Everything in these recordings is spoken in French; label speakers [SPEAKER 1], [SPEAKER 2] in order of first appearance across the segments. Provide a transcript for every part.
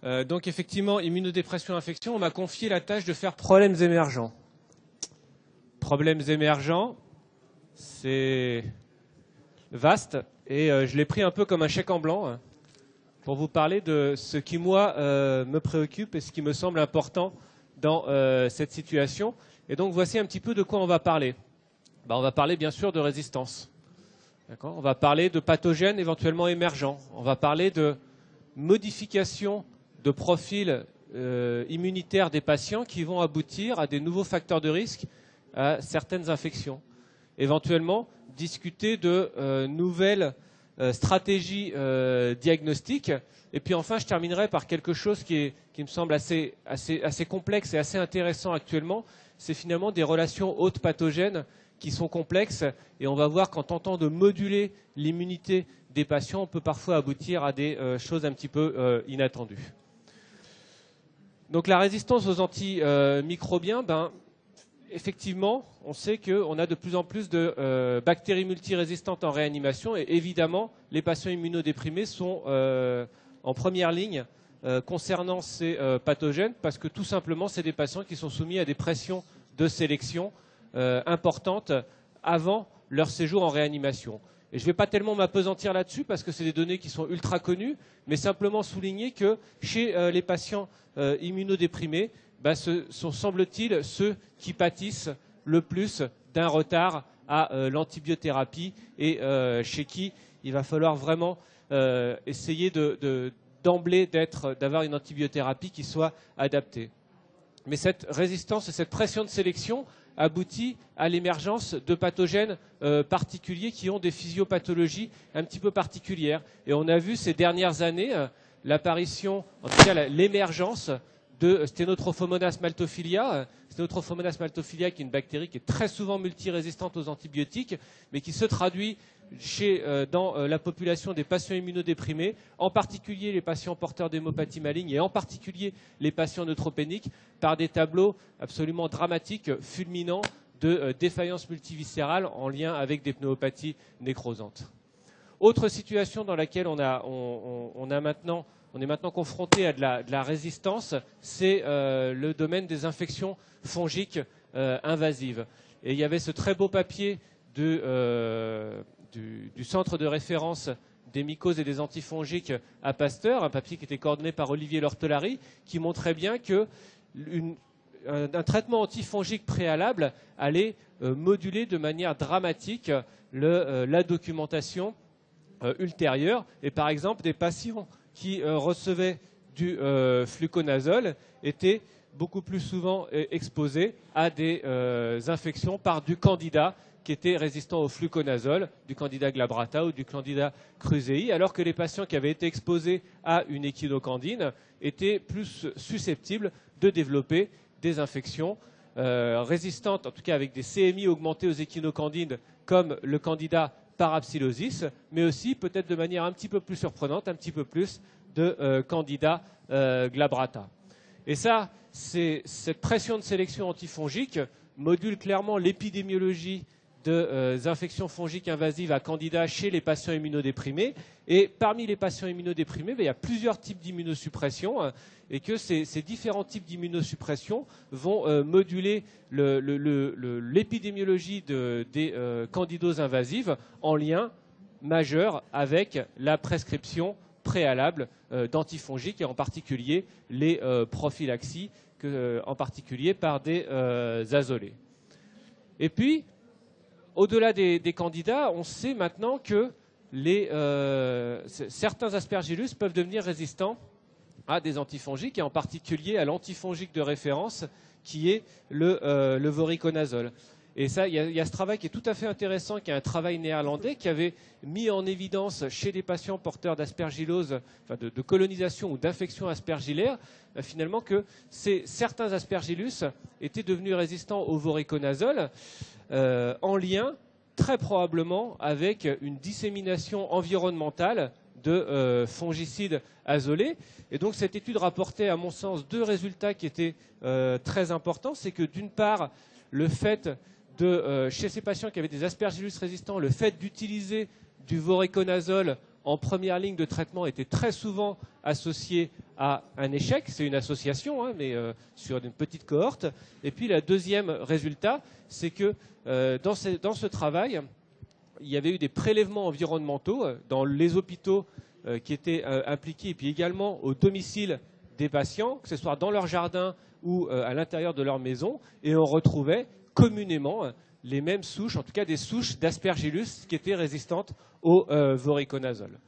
[SPEAKER 1] Donc effectivement, immunodépression, infection, on m'a confié la tâche de faire problèmes émergents. Problèmes émergents, c'est vaste et je l'ai pris un peu comme un chèque en blanc pour vous parler de ce qui, moi, me préoccupe et ce qui me semble important dans cette situation. Et donc voici un petit peu de quoi on va parler. On va parler bien sûr de résistance. On va parler de pathogènes éventuellement émergents. On va parler de modification de profil immunitaire des patients qui vont aboutir à des nouveaux facteurs de risque à certaines infections. Éventuellement, discuter de nouvelles stratégies diagnostiques. Et puis enfin, je terminerai par quelque chose qui me semble assez complexe et assez intéressant actuellement. C'est finalement des relations hôtes pathogènes qui sont complexes. Et on va voir qu'en tentant de moduler l'immunité des patients, on peut parfois aboutir à des choses un petit peu inattendues. Donc la résistance aux antimicrobiens, effectivement, on sait qu'on a de plus en plus de bactéries multirésistantes en réanimation et évidemment, les patients immunodéprimés sont en première ligne concernant ces pathogènes parce que tout simplement, c'est des patients qui sont soumis à des pressions de sélection importantes avant leur séjour en réanimation. Et je ne vais pas tellement m'appesantir là-dessus parce que c'est des données qui sont ultra connues, mais simplement souligner que chez les patients immunodéprimés, ce sont, semble-t-il, ceux qui pâtissent le plus d'un retard à l'antibiothérapie et chez qui il va falloir vraiment essayer d'emblée d'avoir une antibiothérapie qui soit adaptée. Mais cette résistance et cette pression de sélection aboutit à l'émergence de pathogènes particuliers qui ont des physiopathologies un petit peu particulières. Et on a vu ces dernières années l'apparition, en tout cas l'émergence de Stenotrophomonas maltophilia. Stenotrophomonas maltophilia qui est une bactérie qui est très souvent multirésistante aux antibiotiques, mais qui se traduit dans la population des patients immunodéprimés, en particulier les patients porteurs d'hémopathie maligne et en particulier les patients neutropéniques, par des tableaux absolument dramatiques, fulminants, de défaillance multiviscérale en lien avec des pneumopathies nécrosantes. Autre situation dans laquelle on est maintenant confronté à de la résistance, c'est le domaine des infections fongiques invasives. Et il y avait ce très beau papier du centre de référence des mycoses et des antifongiques à Pasteur, un papier qui était coordonné par Olivier Lortelari, qui montrait bien que un traitement antifongique préalable allait moduler de manière dramatique la documentation ultérieure. Et par exemple, des patients qui recevaient du fluconazole étaient beaucoup plus souvent exposés à des infections par du candida qui était résistant au fluconazole, du candida glabrata ou du candida krusei, alors que les patients qui avaient été exposés à une échinocandine étaient plus susceptibles de développer des infections résistantes, en tout cas avec des CMI augmentés aux échinocandines, comme le candida parapsilosis, mais aussi peut-être de manière un petit peu plus surprenante, un petit peu plus de candida glabrata. Et ça, cette pression de sélection antifongique module clairement l'épidémiologie des infections fongiques invasives à candida chez les patients immunodéprimés. Et parmi les patients immunodéprimés, il y a plusieurs types d'immunosuppression et que ces différents types d'immunosuppression vont moduler l'épidémiologie des candidoses invasives en lien majeur avec la prescription préalable d'antifongiques et en particulier les prophylaxies, en particulier par des azolés. Et puis, au-delà des candidats, on sait maintenant que certains aspergillus peuvent devenir résistants à des antifongiques et en particulier à l'antifongique de référence qui est le voriconazole. Et ça, il y a ce travail qui est tout à fait intéressant, qui est un travail néerlandais qui avait mis en évidence chez les patients porteurs d'aspergillose, enfin de colonisation ou d'infection aspergillaire, finalement que certains aspergillus étaient devenus résistants au voriconazole en lien très probablement avec une dissémination environnementale de fongicides azolés. Et donc cette étude rapportait, à mon sens, deux résultats qui étaient très importants. C'est que d'une part, le fait chez ces patients qui avaient des aspergillus résistants, le fait d'utiliser du voriconazole en première ligne de traitement était très souvent associé à un échec. C'est une association, hein, mais sur une petite cohorte. Et puis, le deuxième résultat, c'est que dans ce travail, il y avait eu des prélèvements environnementaux dans les hôpitaux qui étaient impliqués, et puis également au domicile des patients, que ce soit dans leur jardin ou à l'intérieur de leur maison, et on retrouvait communément les mêmes souches, en tout cas des souches d'Aspergillus qui étaient résistantes au voriconazole.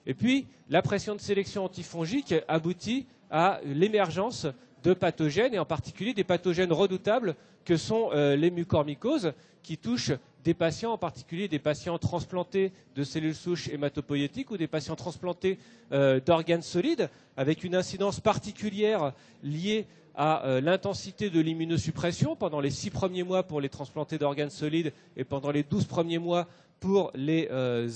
[SPEAKER 1] Et puis, la pression de sélection antifongique aboutit à l'émergence de pathogènes, et en particulier des pathogènes redoutables que sont les mucormycoses, qui touchent des patients, en particulier des patients transplantés de cellules souches hématopoïétiques ou des patients transplantés d'organes solides, avec une incidence particulière liée à l'intensité de l'immunosuppression pendant les 6 premiers mois pour les transplantés d'organes solides et pendant les 12 premiers mois pour les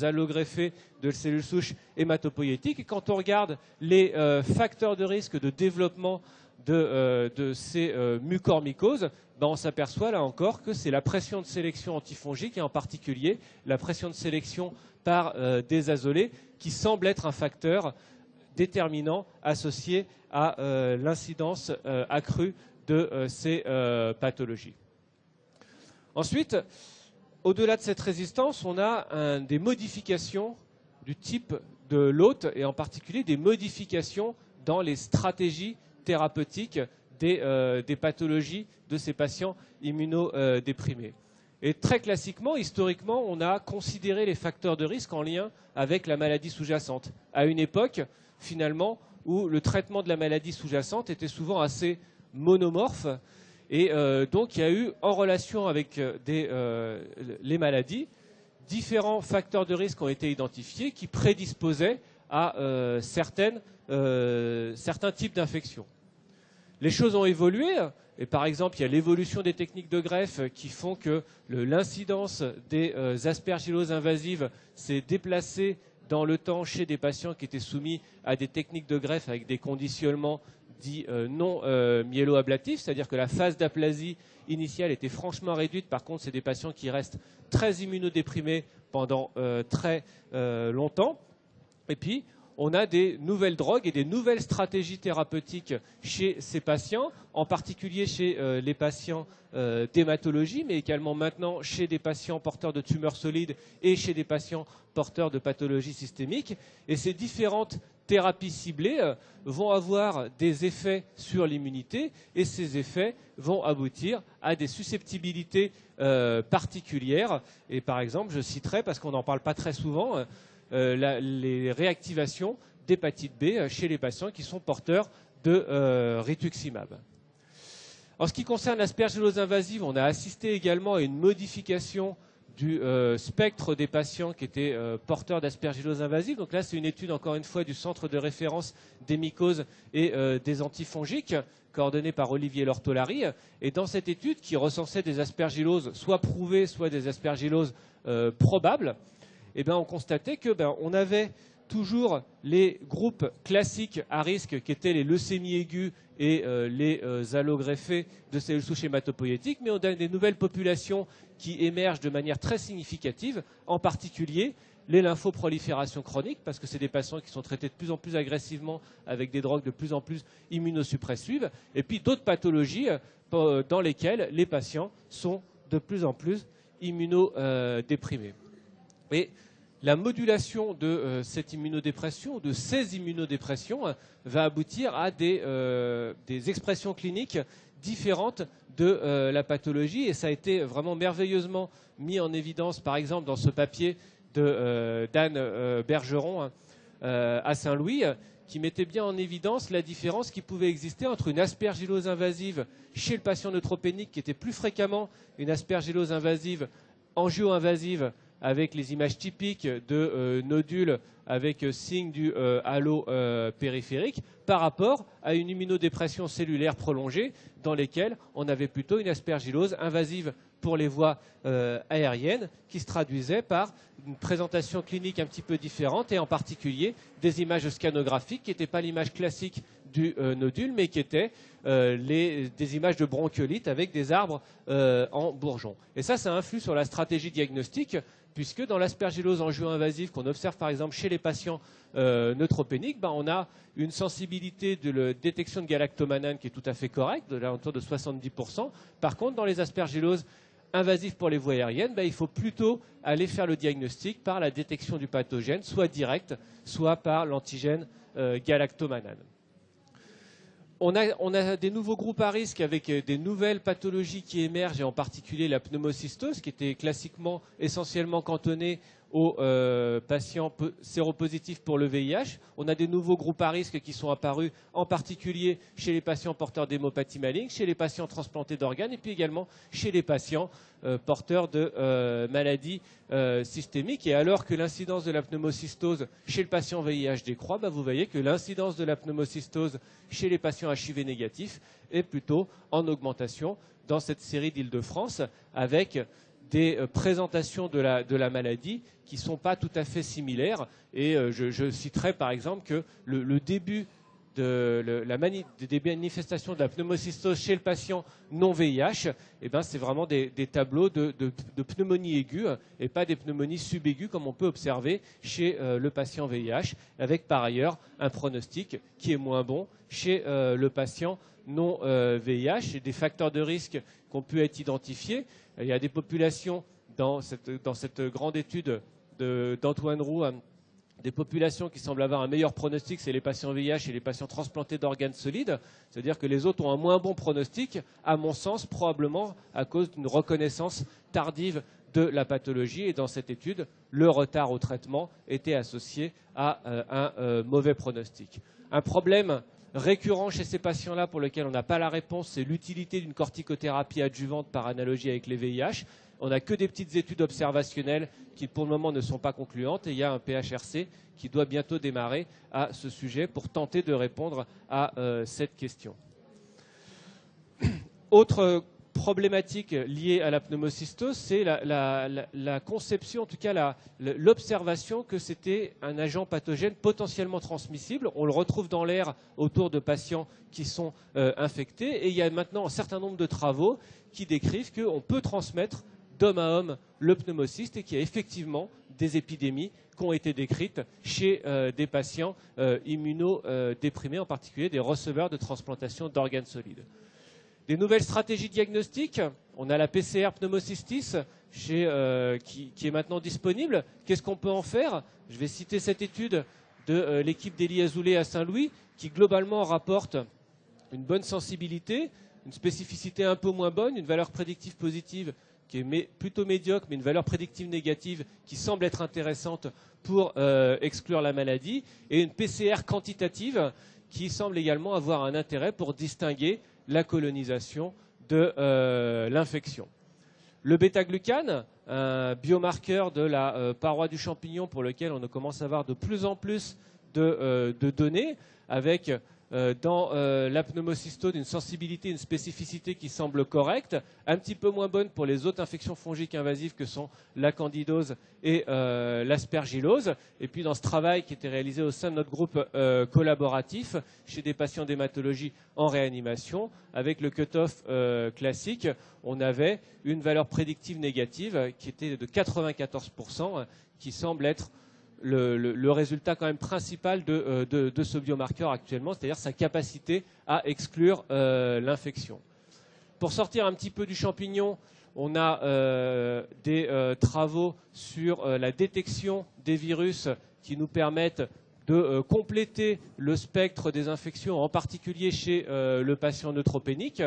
[SPEAKER 1] allogreffés de cellules souches hématopoïétiques. Et quand on regarde les facteurs de risque de développement de ces mucormycoses, ben on s'aperçoit là encore que c'est la pression de sélection antifongique et en particulier la pression de sélection par des azolés qui semble être un facteur déterminant associé à l'incidence accrue de ces pathologies. Ensuite, au-delà de cette résistance, on a des modifications du type de l'hôte et en particulier des modifications dans les stratégies thérapeutiques des pathologies de ces patients immunodéprimés. Et très classiquement, historiquement, on a considéré les facteurs de risque en lien avec la maladie sous-jacente. À une époque, finalement, où le traitement de la maladie sous-jacente était souvent assez monomorphe. Et donc, il y a eu, en relation avec les maladies, différents facteurs de risque ont été identifiés qui prédisposaient à certains types d'infections. Les choses ont évolué, et par exemple, il y a l'évolution des techniques de greffe qui font que l'incidence des aspergilloses invasives s'est déplacée dans le temps chez des patients qui étaient soumis à des techniques de greffe avec des conditionnements dits non myéloablatifs, c'est-à-dire que la phase d'aplasie initiale était franchement réduite. Par contre, c'est des patients qui restent très immunodéprimés pendant très longtemps. Et puis, on a des nouvelles drogues et des nouvelles stratégies thérapeutiques chez ces patients, en particulier chez les patients d'hématologie, mais également maintenant chez des patients porteurs de tumeurs solides et chez des patients porteurs de pathologies systémiques. Et ces différentes thérapies ciblées vont avoir des effets sur l'immunité et ces effets vont aboutir à des susceptibilités particulières. Et par exemple, je citerai, parce qu'on n'en parle pas très souvent, les réactivations d'hépatite B chez les patients qui sont porteurs de rituximab. En ce qui concerne l'aspergillose invasive, on a assisté également à une modification du spectre des patients qui étaient porteurs d'aspergillose invasive. Donc là, c'est une étude, encore une fois, du Centre de référence des mycoses et des antifongiques, coordonnée par Olivier Lortolari. Et dans cette étude, qui recensait des aspergilloses soit prouvées, soit des aspergilloses probables, eh bien, on constatait que on avait toujours les groupes classiques à risque qui étaient les leucémies aiguës et les allogreffés de cellules souches hématopoïétiques, mais on a des nouvelles populations qui émergent de manière très significative, en particulier les lymphoproliférations chroniques, parce que c'est des patients qui sont traités de plus en plus agressivement avec des drogues de plus en plus immunosuppressives, et puis d'autres pathologies dans lesquelles les patients sont de plus en plus immunodéprimés. Et la modulation de cette immunodépression, de ces immunodépressions, va aboutir à des expressions cliniques différentes de la pathologie. Et ça a été vraiment merveilleusement mis en évidence, par exemple, dans ce papier d'Anne Bergeron à Saint-Louis, qui mettait bien en évidence la différence qui pouvait exister entre une aspergillose invasive chez le patient neutropénique, qui était plus fréquemment une aspergillose invasive angio-invasive, avec les images typiques de nodules avec signe du halo périphérique, par rapport à une immunodépression cellulaire prolongée dans lesquelles on avait plutôt une aspergillose invasive pour les voies aériennes qui se traduisait par une présentation clinique un petit peu différente et en particulier des images scanographiques qui n'étaient pas l'image classique du nodule mais qui étaient des images de bronchiolite avec des arbres en bourgeons. Et ça influe sur la stratégie diagnostique puisque dans l'aspergillose angio-invasive qu'on observe par exemple chez les patients neutropéniques, on a une sensibilité de la détection de galactomanane qui est tout à fait correcte, de l'entour de 70%. Par contre, dans les aspergilloses invasives pour les voies aériennes, il faut plutôt aller faire le diagnostic par la détection du pathogène, soit direct, soit par l'antigène galactomanane. On a des nouveaux groupes à risque avec des nouvelles pathologies qui émergent, et en particulier la pneumocystose, qui était classiquement essentiellement cantonnée aux patients séropositifs pour le VIH. On a des nouveaux groupes à risque qui sont apparus, en particulier chez les patients porteurs d'hémopathie maligne, chez les patients transplantés d'organes, et puis également chez les patients porteurs de maladies systémiques. Et alors que l'incidence de la pneumocystose chez le patient VIH décroît, vous voyez que l'incidence de la pneumocystose chez les patients HIV négatifs est plutôt en augmentation dans cette série d'Île-de-France, avec des présentations de la maladie qui ne sont pas tout à fait similaires. Et je citerai par exemple que le début des manifestations de la pneumocystose chez le patient non VIH, c'est vraiment des tableaux de pneumonie aiguë et pas des pneumonies subaiguës comme on peut observer chez le patient VIH, avec par ailleurs un pronostic qui est moins bon chez le patient non VIH, et des facteurs de risque qui ont pu être identifiés. Il y a des populations dans cette grande étude d'Antoine Roux, des populations qui semblent avoir un meilleur pronostic, c'est les patients VIH et les patients transplantés d'organes solides. C'est-à-dire que les autres ont un moins bon pronostic, à mon sens, probablement à cause d'une reconnaissance tardive de la pathologie. Et dans cette étude, le retard au traitement était associé à un mauvais pronostic. Un problème récurrent chez ces patients-là pour lequel on n'a pas la réponse, c'est l'utilité d'une corticothérapie adjuvante par analogie avec les VIH. On n'a que des petites études observationnelles qui, pour le moment, ne sont pas concluantes. Et il y a un PHRC qui doit bientôt démarrer à ce sujet pour tenter de répondre à cette question. Autre problématique liée à la pneumocystose, c'est la conception, en tout cas l'observation que c'était un agent pathogène potentiellement transmissible. On le retrouve dans l'air autour de patients qui sont infectés. Et il y a maintenant un certain nombre de travaux qui décrivent qu'on peut transmettre d'homme à homme le pneumocyste et qu'il y a effectivement des épidémies qui ont été décrites chez des patients immunodéprimés, en particulier des receveurs de transplantation d'organes solides. Des nouvelles stratégies diagnostiques, on a la PCR pneumocystis qui est maintenant disponible. Qu'est-ce qu'on peut en faire? Je vais citer cette étude de l'équipe d'Elie Azoulay à Saint-Louis qui globalement rapporte une bonne sensibilité, une spécificité un peu moins bonne, une valeur prédictive positive qui est plutôt médiocre, mais une valeur prédictive négative qui semble être intéressante pour exclure la maladie, et une PCR quantitative qui semble également avoir un intérêt pour distinguer la colonisation de l'infection. Le bêta-glucane, un biomarqueur de la paroi du champignon pour lequel on commence à avoir de plus en plus de données, avec dans la pneumocystose une sensibilité, une spécificité qui semble correcte, un petit peu moins bonne pour les autres infections fongiques invasives que sont la candidose et l'aspergillose. Et puis dans ce travail qui était réalisé au sein de notre groupe collaboratif chez des patients d'hématologie en réanimation, avec le cut-off classique, on avait une valeur prédictive négative qui était de 94%, qui semble être le résultat quand même principal de ce biomarqueur actuellement, c'est-à-dire sa capacité à exclure l'infection. Pour sortir un petit peu du champignon, on a des travaux sur la détection des virus qui nous permettent de compléter le spectre des infections, en particulier chez le patient neutropénique,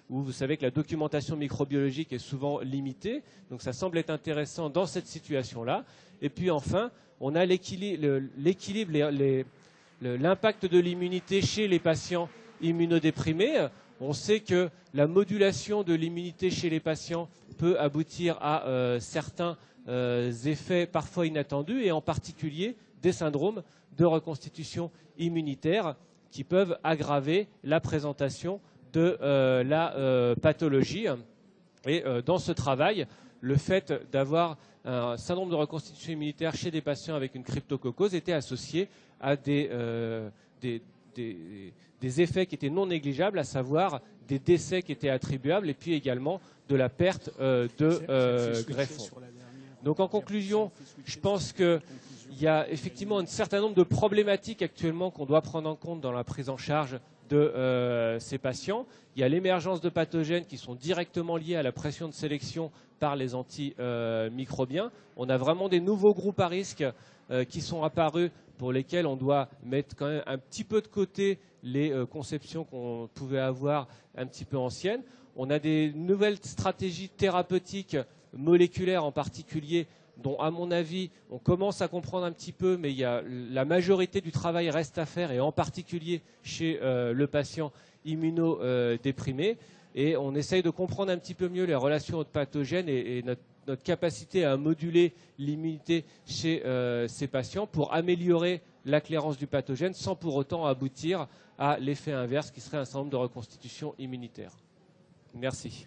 [SPEAKER 1] où vous savez que la documentation microbiologique est souvent limitée. Donc ça semble être intéressant dans cette situation-là. Et puis enfin, on a l'équilibre, l'impact de l'immunité chez les patients immunodéprimés. On sait que la modulation de l'immunité chez les patients peut aboutir à certains effets parfois inattendus, et en particulier des syndromes de reconstitution immunitaire qui peuvent aggraver la présentation de la pathologie. Et dans ce travail, le fait d'avoir un syndrome de reconstitution immunitaire chez des patients avec une cryptococose était associé à des effets qui étaient non négligeables, à savoir des décès qui étaient attribuables et puis également de la perte de greffons. Donc en conclusion, je pense qu'il y a effectivement un certain nombre de problématiques actuellement qu'on doit prendre en compte dans la prise en charge de ces patients. Il y a l'émergence de pathogènes qui sont directement liés à la pression de sélection par les antimicrobiens. On a vraiment des nouveaux groupes à risque qui sont apparus pour lesquels on doit mettre quand même un petit peu de côté les conceptions qu'on pouvait avoir un petit peu anciennes. On a des nouvelles stratégies thérapeutiques moléculaires en particulier, dont à mon avis on commence à comprendre un petit peu, mais la majorité du travail reste à faire, et en particulier chez le patient immunodéprimé. Et on essaye de comprendre un petit peu mieux les relations aux pathogènes et notre capacité à moduler l'immunité chez ces patients pour améliorer la clairance du pathogène sans pour autant aboutir à l'effet inverse qui serait un certain nombre de reconstitutions immunitaires. Merci.